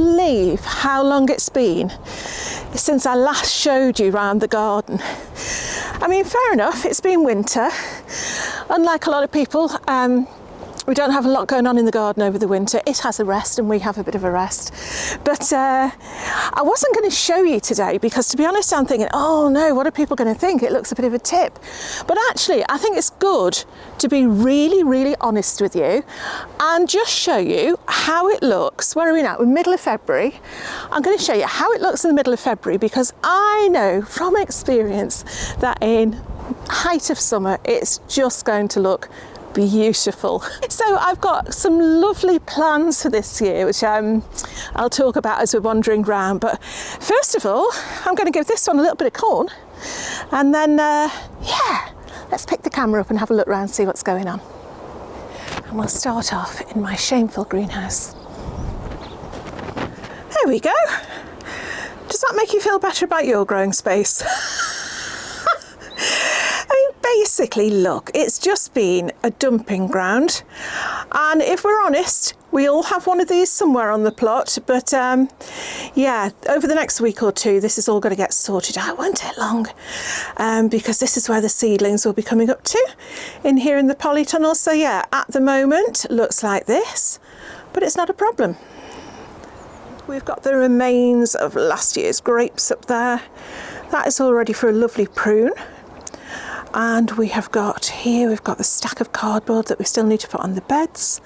believe how long it's been since I last showed you around the garden. I mean, fair enough, it's been winter. Unlike a lot of people, we don't have a lot going on in the garden over the winter. It has a rest and we have a bit of a rest. But I wasn't going to show you today because, to be honest, I'm thinking, oh no, what are people going to think? It looks a bit of a tip. But actually, I think it's good to be really, really honest with you and just show you how it looks. Where are we now? We're middle of February. I'm going to show you how it looks in the middle of February because I know from experience that in height of summer, it's just going to look beautiful. So I've got some lovely plans for this year, which I'll talk about as we're wandering around. But first of all, I'm going to give this one a little bit of corn, and then yeah, let's pick the camera up and have a look around and see what's going on. And we'll start off in my shameful greenhouse. There we go. Does that make you feel better about your growing space? Basically, look, it's just been a dumping ground, and if we're honest, we all have one of these somewhere on the plot, but yeah, over the next week or two this is all going to get sorted out. It won't take long, because this is where the seedlings will be coming up to, in here in the polytunnel. So yeah, at the moment looks like this, but it's not a problem. We've got the remains of last year's grapes up there. That is all ready for a lovely prune. And we have got here, we've got the stack of cardboard that we still need to put on the beds.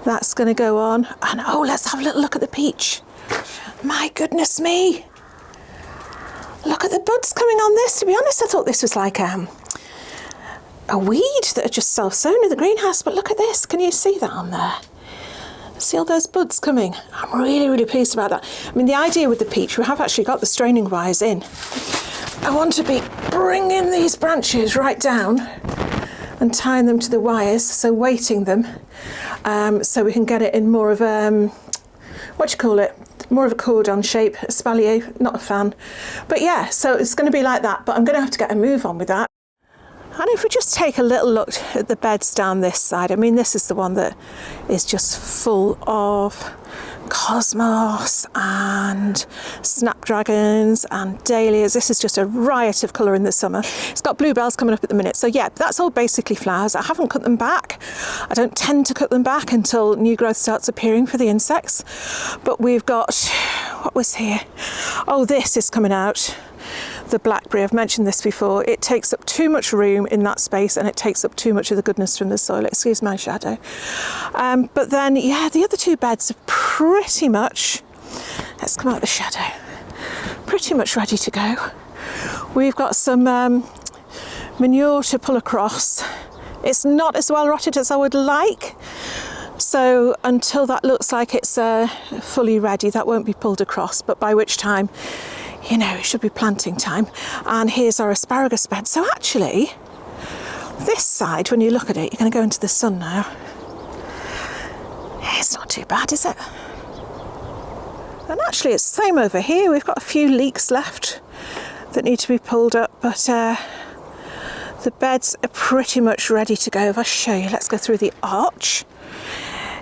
That's going to go on. And oh, let's have a little look at the peach. My goodness me. Look at the buds coming on this. To be honest, I thought this was like a weed that had just self-sown in the greenhouse. But look at this. Can you see that on there? See all those buds coming? I'm really, really pleased about that. I mean, the idea with the peach, we have actually got the straining wires in. I want to be bringing these branches right down and tying them to the wires, so weighting them, so we can get it in more of a, what do you call it? More of a cordon shape, espalier, not a fan. But yeah, so it's going to be like that, but I'm going to have to get a move on with that. And if we just take a little look at the beds down this side, I mean, this is the one that is just full of cosmos and snapdragons and dahlias. This is just a riot of colour in the summer. It's got bluebells coming up at the minute. So yeah, that's all basically flowers. I haven't cut them back. I don't tend to cut them back until new growth starts appearing for the insects. But we've got, what was here? Oh, this is coming out. The blackberry, I've mentioned this before, it takes up too much room in that space and it takes up too much of the goodness from the soil. Excuse my shadow. But then, yeah, the other two beds are pretty much, let's come out the shadow, pretty much ready to go. We've got some manure to pull across. It's not as well rotted as I would like. So until that looks like it's fully ready, that won't be pulled across, but by which time, you know, it should be planting time. And here's our asparagus bed. So actually, this side, when you look at it, you're going to go into the sun now. It's not too bad, is it? And actually, it's the same over here. We've got a few leeks left that need to be pulled up, but the beds are pretty much ready to go. If I show you, let's go through the arch.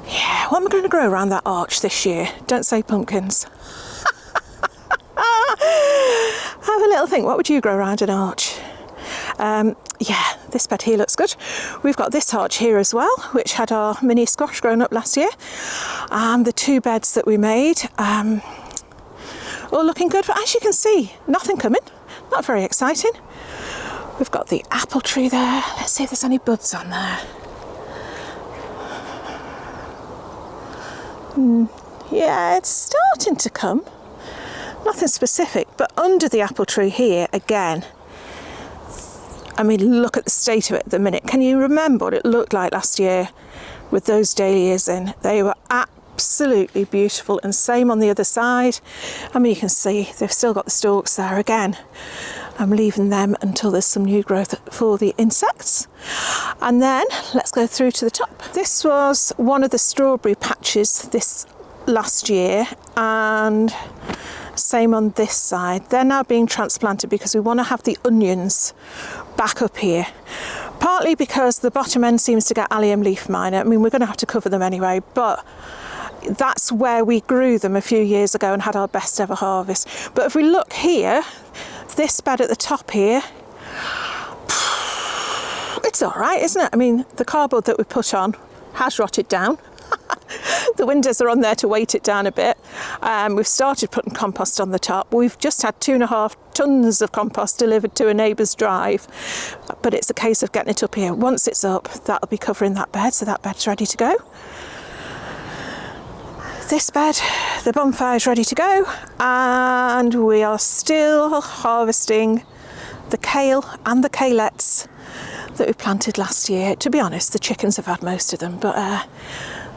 Yeah, what am I going to grow around that arch this year? Don't say pumpkins. Have a little think, what would you grow around an arch? Yeah, this bed here looks good. We've got this arch here as well, which had our mini squash grown up last year. And the two beds that we made, all looking good. But as you can see, nothing coming, not very exciting. We've got the apple tree there. Let's see if there's any buds on there. Yeah, it's starting to come. Nothing specific, but under the apple tree here, again, I mean, look at the state of it at the minute. Can you remember what it looked like last year with those dahlias in? They were absolutely beautiful, and same on the other side. I mean, you can see they've still got the stalks there again. I'm leaving them until there's some new growth for the insects. And then let's go through to the top. This was one of the strawberry patches this last year, and same on this side. They're now being transplanted because we want to have the onions back up here. Partly because the bottom end seems to get allium leaf miner. I mean, we're going to have to cover them anyway, but that's where we grew them a few years ago and had our best ever harvest. But if we look here, this bed at the top here, it's all right, isn't it? I mean, the cardboard that we put on has rotted down. The windows are on there to weight it down a bit. We've started putting compost on the top. We've just had 2.5 tons of compost delivered to a neighbour's drive, but it's a case of getting it up here. Once it's up, that'll be covering that bed, so that bed's ready to go. This bed, the bonfire is ready to go, and we are still harvesting the kale and the kalettes that we planted last year. To be honest, the chickens have had most of them, but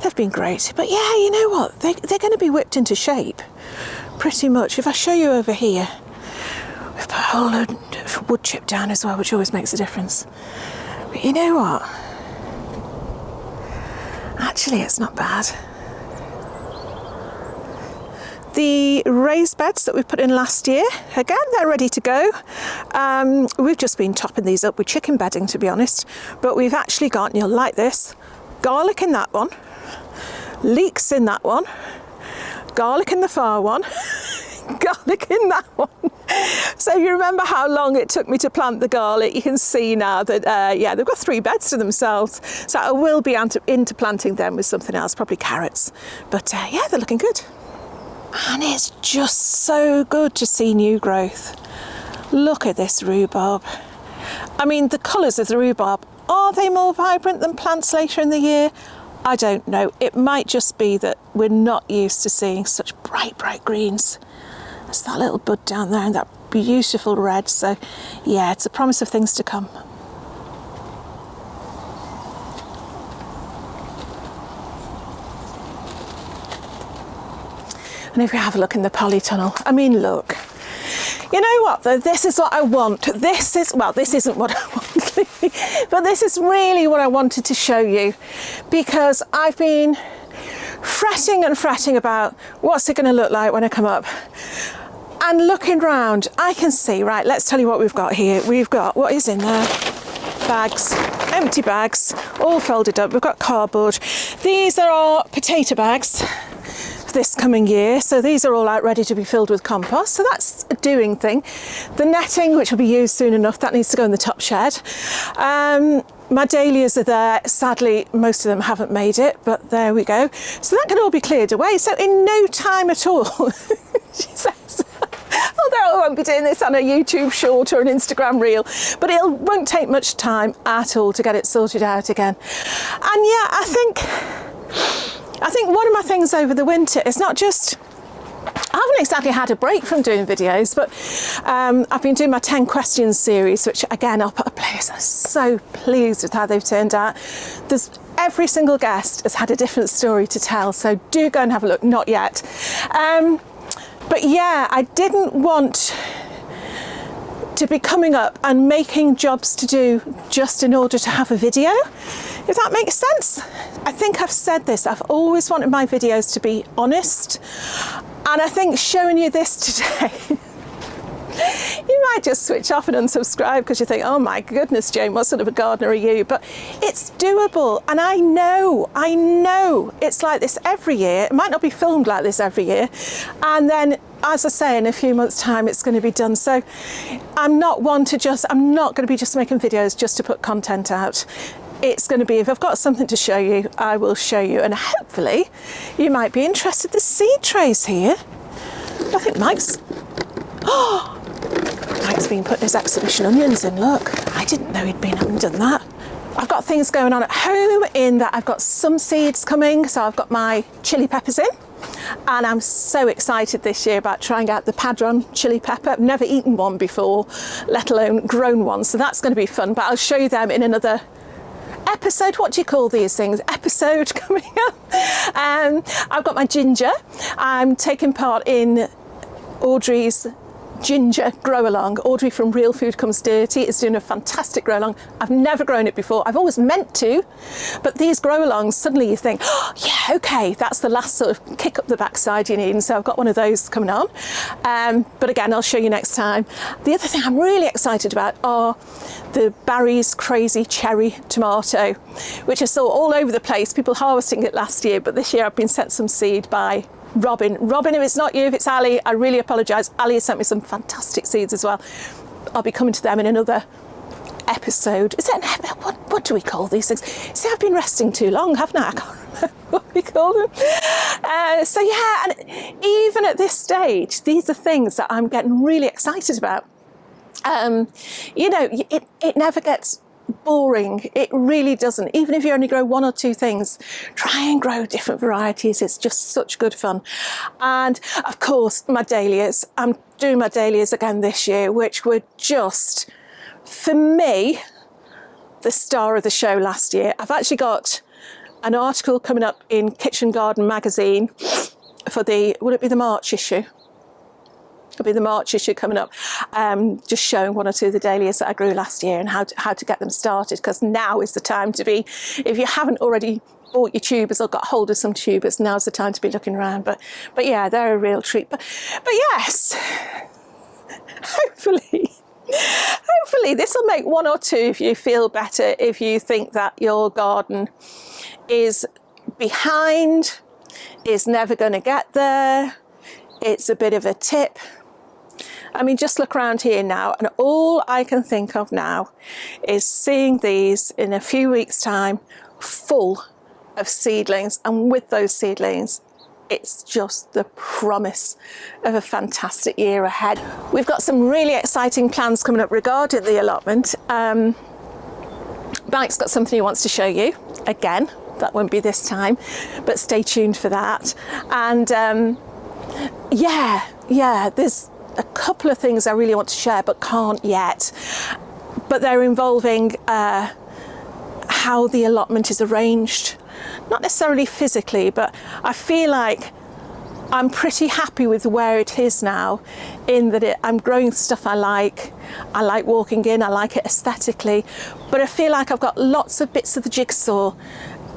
they've been great. But yeah, you know what? They're going to be whipped into shape, pretty much. If I show you over here, we've put a whole load of wood chip down as well, which always makes a difference. But you know what? Actually, it's not bad. The raised beds that we put in last year, again, they're ready to go. We've just been topping these up with chicken bedding, to be honest. But we've actually got, and you'll like this, garlic in that one, leeks in that one, garlic in the far one, garlic in that one. So if you remember how long it took me to plant the garlic, you can see now that, yeah, they've got 3 beds to themselves. So I will be into planting them with something else, probably carrots. But yeah, they're looking good. And it's just so good to see new growth. Look at this rhubarb. I mean, the colours of the rhubarb, are they more vibrant than plants later in the year? I don't know. It might just be that we're not used to seeing such bright, bright greens. There's that little bud down there and that beautiful red. So yeah, it's a promise of things to come. And if we have a look in the polytunnel, I mean, look, you know what though, this is what I want. This is, well, this isn't what I want, but this is really what I wanted to show you, because I've been fretting and fretting about what's it going to look like when I come up. And looking round, I can see, right, let's tell you what we've got here. We've got, what is in there? Bags, empty bags, all folded up. We've got cardboard. These are our potato bags this coming year, so these are all out ready to be filled with compost, so that's a doing thing. The netting, which will be used soon enough, that needs to go in the top shed. My dahlias are there. Sadly, most of them haven't made it, but there we go. So that can all be cleared away, so in no time at all, she says, although I won't be doing this on a YouTube short or an Instagram reel, but it won't take much time at all to get it sorted out again. And yeah, I think one of my things over the winter is not just, I haven't exactly had a break from doing videos, but I've been doing my 10 questions series, which again, I'll put a place. I'm so pleased with how they've turned out. Every single guest has had a different story to tell, so do go and have a look. Not yet. But yeah, I didn't want to be coming up and making jobs to do just in order to have a video, if that makes sense. I think I've said this, I've always wanted my videos to be honest, and I think showing you this today, you might just switch off and unsubscribe because you think, oh my goodness, Jane, what sort of a gardener are you? But it's doable, and I know it's like this every year. It might not be filmed like this every year, and then, as I say, in a few months' time it's going to be done. So I'm not going to be just making videos just to put content out. It's going to be, if I've got something to show you, I will show you, and hopefully you might be interested. The seed trays here, I think Mike's been putting his exhibition onions in. Look, I didn't know he'd been up and done that. I've got things going on at home in that I've got some seeds coming, so I've got my chili peppers in, and I'm so excited this year about trying out the Padron chili pepper. I've never eaten one before, let alone grown one, so that's going to be fun, but I'll show you them in another episode. What do you call these things? Episode coming up. I've got my ginger. I'm taking part in Audrey's ginger grow along. Audrey from Real Food Comes Dirty is doing a fantastic grow along. I've never grown it before. I've always meant to, but these grow alongs, suddenly you think, oh yeah, okay, that's the last sort of kick up the backside you need. And so I've got one of those coming on. But again, I'll show you next time. The other thing I'm really excited about are the Barry's Crazy Cherry Tomato, which I saw all over the place, people harvesting it last year, but this year I've been sent some seed by Robin, if it's not you, if it's Ali, I really apologise. Ali has sent me some fantastic seeds as well. I'll be coming to them in another episode. Is it an episode? What do we call these things? See, I've been resting too long, haven't I? I can't remember what we call them. So yeah, and even at this stage, these are things that I'm getting really excited about. You know, it never gets boring. It really doesn't. Even if you only grow one or two things, try and grow different varieties. It's just such good fun. And of course, my dahlias. I'm doing my dahlias again this year, which were just, for me, the star of the show last year. I've actually got an article coming up in Kitchen Garden magazine for will it be the March issue? It'll be the March issue coming up, just showing one or two of the dahlias that I grew last year and how to get them started, because now is the time to be, if you haven't already bought your tubers or got hold of some tubers, now's the time to be looking around. But yeah, they're a real treat. But yes, hopefully this will make one or two of you feel better if you think that your garden is behind, is never going to get there, it's a bit of a tip. I mean, just look around here now, and all I can think of now is seeing these in a few weeks' time full of seedlings, and with those seedlings, it's just the promise of a fantastic year ahead. We've got some really exciting plans coming up regarding the allotment. Mike's got something he wants to show you. Again, that won't be this time, but stay tuned for that. And yeah, there's a couple of things I really want to share but can't yet, but they're involving how the allotment is arranged, not necessarily physically, but I feel like I'm pretty happy with where it is now, in that I'm growing stuff I like walking in, I like it aesthetically, but I feel like I've got lots of bits of the jigsaw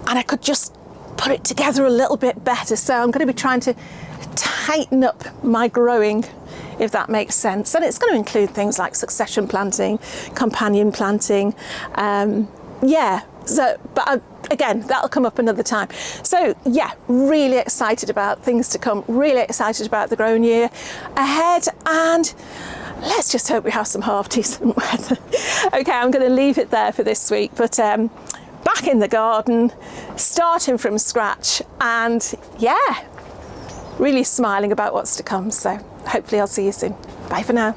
and I could just put it together a little bit better. So I'm going to be trying to tighten up my growing, if that makes sense. And it's going to include things like succession planting, companion planting. Again, that'll come up another time. So yeah, really excited about things to come, really excited about the growing year ahead, and let's just hope we have some half decent weather. Okay, I'm going to leave it there for this week, but back in the garden, starting from scratch, and yeah, really smiling about what's to come. So hopefully I'll see you soon. Bye for now.